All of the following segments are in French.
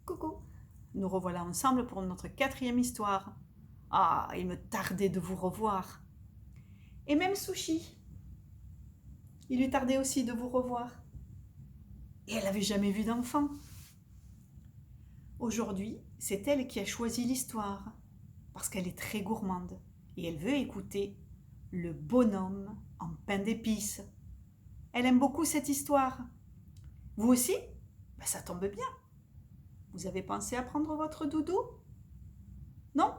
Coucou, nous revoilà ensemble pour notre 4e histoire. Ah, il me tardait de vous revoir. Et même Sushi, il lui tardait aussi de vous revoir. Et elle n'avait jamais vu d'enfant. Aujourd'hui, c'est elle qui a choisi l'histoire, parce qu'elle est très gourmande et elle veut écouter Le bonhomme en pain d'épices. Elle aime beaucoup cette histoire. Vous aussi? Ben, ça tombe bien. Vous avez pensé à prendre votre doudou? Non?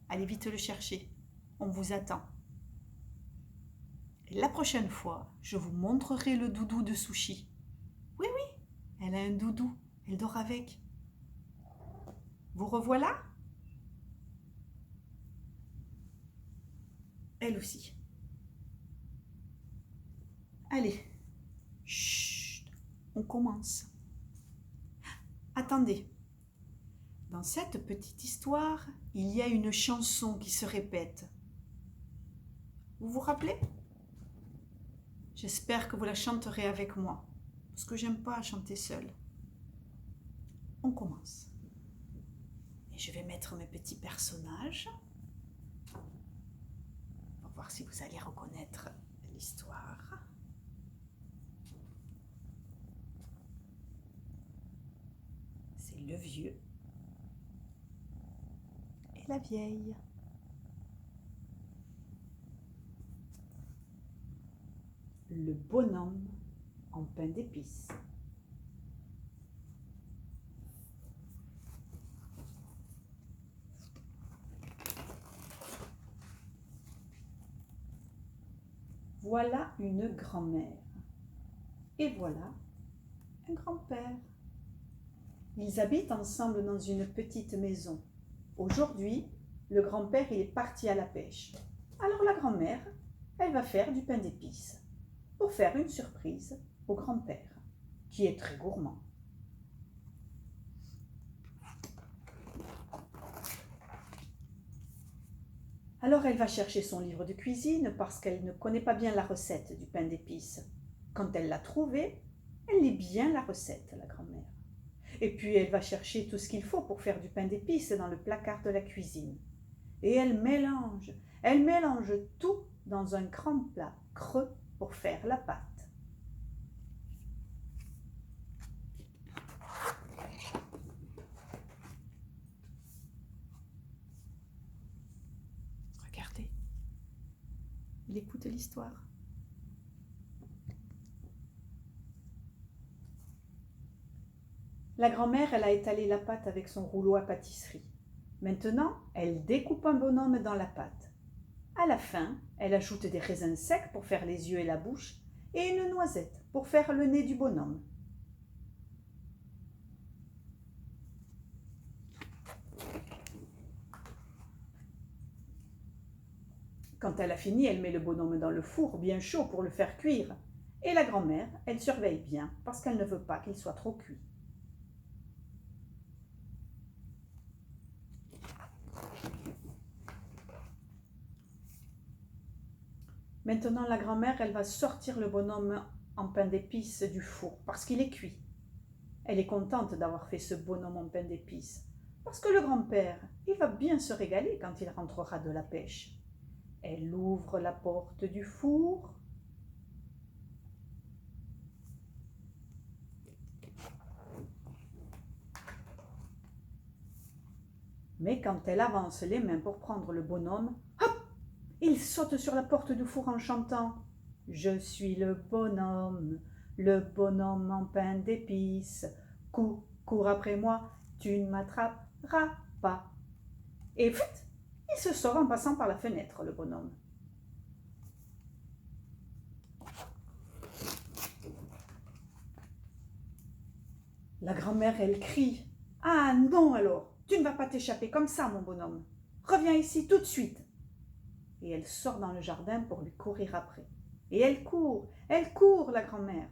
Allez vite le chercher. On vous attend. Et la prochaine fois, je vous montrerai le doudou de Sushi. Oui, oui, elle a un doudou. Elle dort avec. Vous revoilà? Elle aussi. Allez. Chut. On commence. Attendez. Dans cette petite histoire, il y a une chanson qui se répète. Vous vous rappelez? J'espère que vous la chanterez avec moi, parce que j'aime pas chanter seule. On commence. Et je vais mettre mes petits personnages. Pour voir si vous allez reconnaître l'histoire. C'est le vieux et la vieille. Le bonhomme en pain d'épices. Voilà une grand-mère et voilà un grand-père. Ils habitent ensemble dans une petite maison. Aujourd'hui, le grand-père est parti à la pêche. Alors la grand-mère, elle va faire du pain d'épices pour faire une surprise au grand-père, qui est très gourmand. Alors elle va chercher son livre de cuisine parce qu'elle ne connaît pas bien la recette du pain d'épices. Quand elle l'a trouvé, elle lit bien la recette, la grand-mère. Et puis elle va chercher tout ce qu'il faut pour faire du pain d'épices dans le placard de la cuisine. Et elle mélange tout dans un grand plat creux pour faire la pâte. Regardez, il écoute l'histoire. La grand-mère, elle a étalé la pâte avec son rouleau à pâtisserie. Maintenant, elle découpe un bonhomme dans la pâte. À la fin, elle ajoute des raisins secs pour faire les yeux et la bouche et une noisette pour faire le nez du bonhomme. Quand elle a fini, elle met le bonhomme dans le four bien chaud pour le faire cuire. Et la grand-mère, elle surveille bien parce qu'elle ne veut pas qu'il soit trop cuit. Maintenant, la grand-mère, elle va sortir le bonhomme en pain d'épices du four parce qu'il est cuit. Elle est contente d'avoir fait ce bonhomme en pain d'épices parce que le grand-père, il va bien se régaler quand il rentrera de la pêche. Elle ouvre la porte du four. Mais quand elle avance les mains pour prendre le bonhomme, hop, il saute sur la porte du four en chantant « Je suis le bonhomme en pain d'épices. Cours après moi, tu ne m'attraperas pas. » Et vite, il se sort en passant par la fenêtre, le bonhomme. La grand-mère, elle crie « Ah non alors, tu ne vas pas t'échapper comme ça, mon bonhomme. Reviens ici tout de suite. » Et elle sort dans le jardin pour lui courir après. Et elle court, la grand-mère.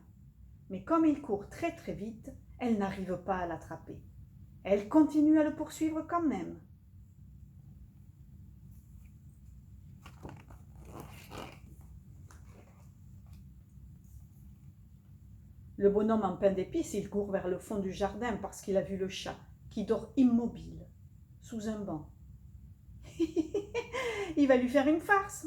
Mais comme il court très très vite, elle n'arrive pas à l'attraper. Elle continue à le poursuivre quand même. Le bonhomme en pain d'épices, il court vers le fond du jardin parce qu'il a vu le chat. qui dort immobile sous un banc. Il va lui faire une farce.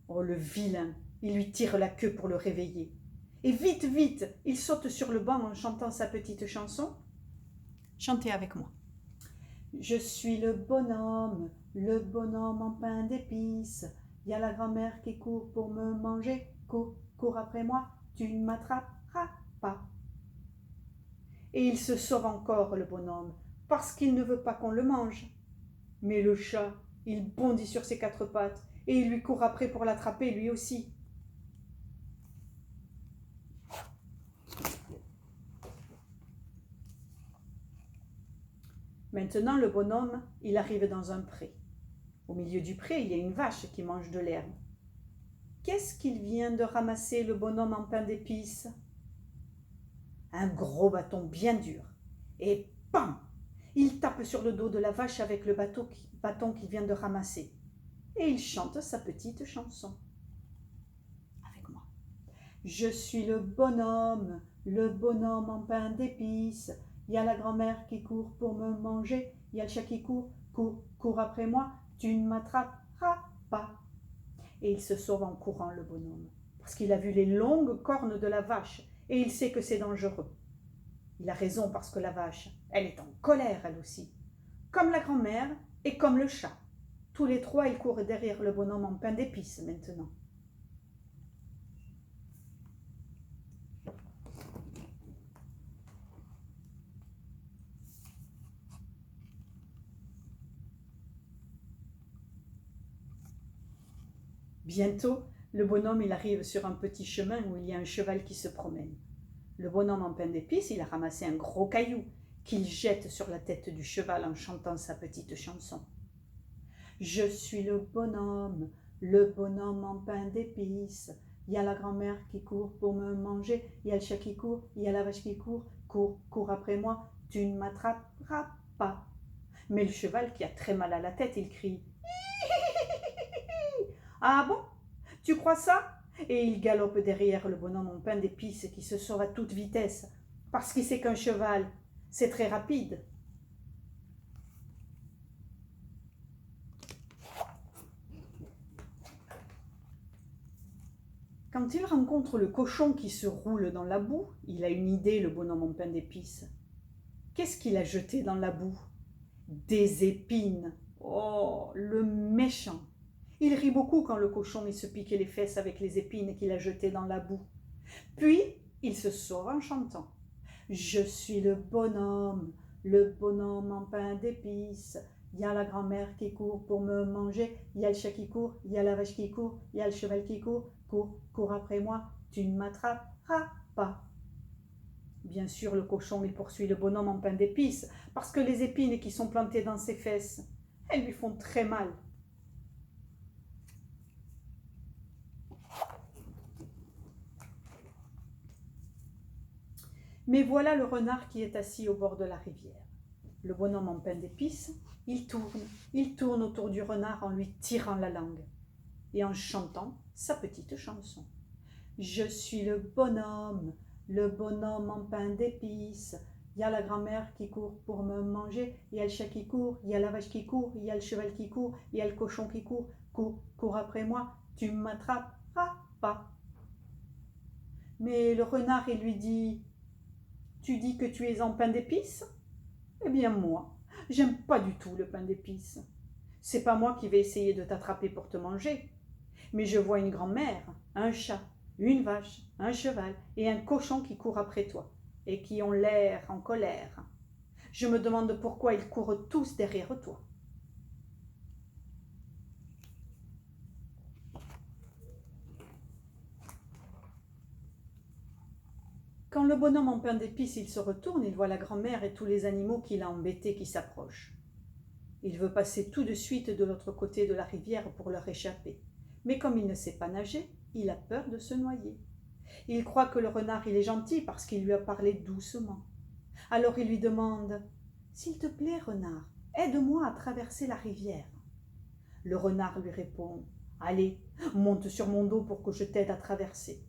Oh, le vilain, il lui tire la queue pour le réveiller. Et vite, vite, il saute sur le banc en chantant sa petite chanson. Chantez avec moi. Je suis le bonhomme en pain d'épices. Il y a la grand-mère qui court pour me manger. Cours, cours après moi, tu ne m'attraperas pas. Et il se sauve encore, le bonhomme, parce qu'il ne veut pas qu'on le mange. Mais le chat, il bondit sur ses quatre pattes et il lui court après pour l'attraper lui aussi. Maintenant, le bonhomme, il arrive dans un pré. Au milieu du pré, il y a une vache qui mange de l'herbe. Qu'est-ce qu'il vient de ramasser, le bonhomme en pain d'épices? Un gros bâton bien dur. Et bam! Il tape sur le dos de la vache avec le bâton qu'il vient de ramasser. Et il chante sa petite chanson. Avec moi. Je suis le bonhomme en pain d'épices. Il y a la grand-mère qui court pour me manger. Il y a le chat qui court, cours après moi. Tu ne m'attraperas pas. Et il se sauve en courant, le bonhomme, parce qu'il a vu les longues cornes de la vache et il sait que c'est dangereux. Il a raison parce que la vache, elle est en colère elle aussi, comme la grand-mère et comme le chat. Tous les trois, ils courent derrière le bonhomme en pain d'épices maintenant. Bientôt, le bonhomme il arrive sur un petit chemin où il y a un cheval qui se promène. Le bonhomme en pain d'épices, il a ramassé un gros caillou qu'il jette sur la tête du cheval en chantant sa petite chanson. Je suis le bonhomme en pain d'épices. Il y a la grand-mère qui court pour me manger, il y a le chat qui court, il y a la vache qui court, cours après moi, tu ne m'attraperas pas. Mais le cheval qui a très mal à la tête, il crie « Ah bon? Tu crois ça ?» Et il galope derrière le bonhomme en pain d'épices qui se sauve à toute vitesse, parce qu'il sait qu'un cheval, c'est très rapide. Quand il rencontre le cochon qui se roule dans la boue, il a une idée, le bonhomme en pain d'épices. Qu'est-ce qu'il a jeté dans la boue? Des épines. Oh, le méchant! Il rit beaucoup quand le cochon il se piquait les fesses avec les épines qu'il a jetées dans la boue. Puis, il se sauve en chantant. Je suis le bonhomme en pain d'épices. Il y a la grand-mère qui court pour me manger, il y a le chat qui court, il y a la vache qui court, il y a le cheval qui court, cours après moi, tu ne m'attraperas pas. Bien sûr, le cochon, il poursuit le bonhomme en pain d'épices, parce que les épines qui sont plantées dans ses fesses, elles lui font très mal. Mais voilà le renard qui est assis au bord de la rivière. Le bonhomme en pain d'épices, il tourne autour du renard en lui tirant la langue et en chantant sa petite chanson. Je suis le bonhomme en pain d'épices. Il y a la grand-mère qui court pour me manger, il y a le chat qui court, il y a la vache qui court, il y a le cheval qui court, il y a le cochon qui court, cours après moi, tu ne m'attraperas pas. Mais le renard, il lui dit, tu dis que tu es en pain d'épices? Eh bien moi, j'aime pas du tout le pain d'épices. C'est pas moi qui vais essayer de t'attraper pour te manger. Mais je vois une grand-mère, un chat, une vache, un cheval et un cochon qui courent après toi et qui ont l'air en colère. Je me demande pourquoi ils courent tous derrière toi. Quand le bonhomme en pain d'épices il se retourne, il voit la grand-mère et tous les animaux qu'il a embêtés qui s'approchent. Il veut passer tout de suite de l'autre côté de la rivière pour leur échapper. Mais comme il ne sait pas nager, il a peur de se noyer. Il croit que le renard il est gentil parce qu'il lui a parlé doucement. Alors il lui demande « S'il te plaît, renard, aide-moi à traverser la rivière. » Le renard lui répond « Allez, monte sur mon dos pour que je t'aide à traverser. »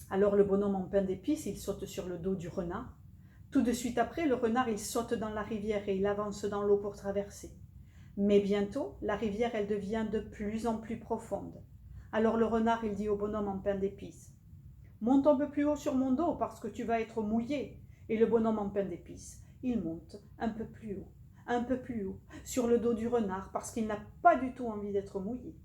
Alors le bonhomme en pain d'épices, il saute sur le dos du renard. Tout de suite après, le renard, il saute dans la rivière et il avance dans l'eau pour traverser. Mais bientôt, la rivière, elle devient de plus en plus profonde. Alors le renard, il dit au bonhomme en pain d'épices, « Monte un peu plus haut sur mon dos parce que tu vas être mouillé. » Et le bonhomme en pain d'épices, il monte un peu plus haut, sur le dos du renard parce qu'il n'a pas du tout envie d'être mouillé.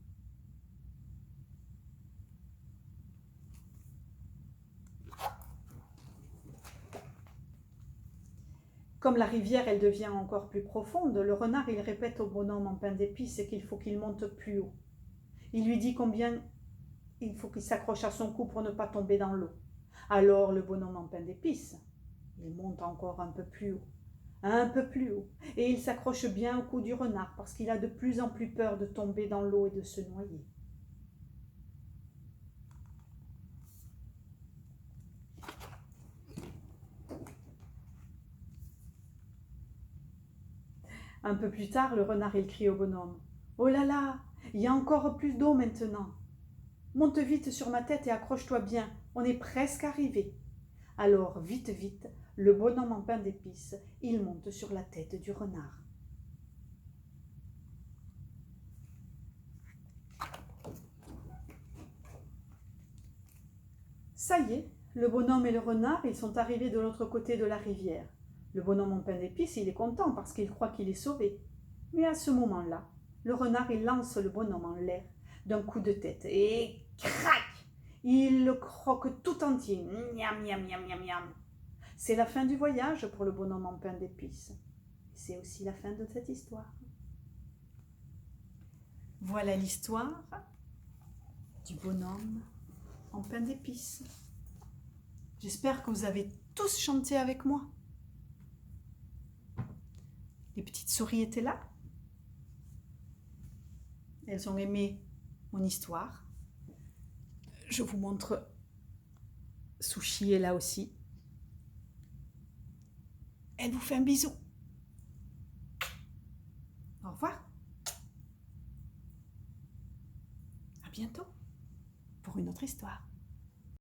Comme la rivière, elle devient encore plus profonde, le renard, il répète au bonhomme en pain d'épices qu'il faut qu'il monte plus haut. Il lui dit combien il faut qu'il s'accroche à son cou pour ne pas tomber dans l'eau. Alors le bonhomme en pain d'épices, il monte encore un peu plus haut, et il s'accroche bien au cou du renard parce qu'il a de plus en plus peur de tomber dans l'eau et de se noyer. Un peu plus tard, le renard, il crie au bonhomme, « Oh là là, il y a encore plus d'eau maintenant. Monte vite sur ma tête et accroche-toi bien, on est presque arrivé. » Alors, vite, vite, le bonhomme en pain d'épices, il monte sur la tête du renard. Ça y est, le bonhomme et le renard, ils sont arrivés de l'autre côté de la rivière. Le bonhomme en pain d'épices, il est content parce qu'il croit qu'il est sauvé. Mais à ce moment-là, le renard, il lance le bonhomme en l'air d'un coup de tête et crac, il le croque tout entier. Miam, miam, miam, miam, miam. C'est la fin du voyage pour le bonhomme en pain d'épices. C'est aussi la fin de cette histoire. Voilà l'histoire du bonhomme en pain d'épices. J'espère que vous avez tous chanté avec moi. Les petites souris étaient là. Elles ont aimé mon histoire. Je vous montre, Sushi est là aussi. Elle vous fait un bisou. Au revoir. À bientôt pour une autre histoire.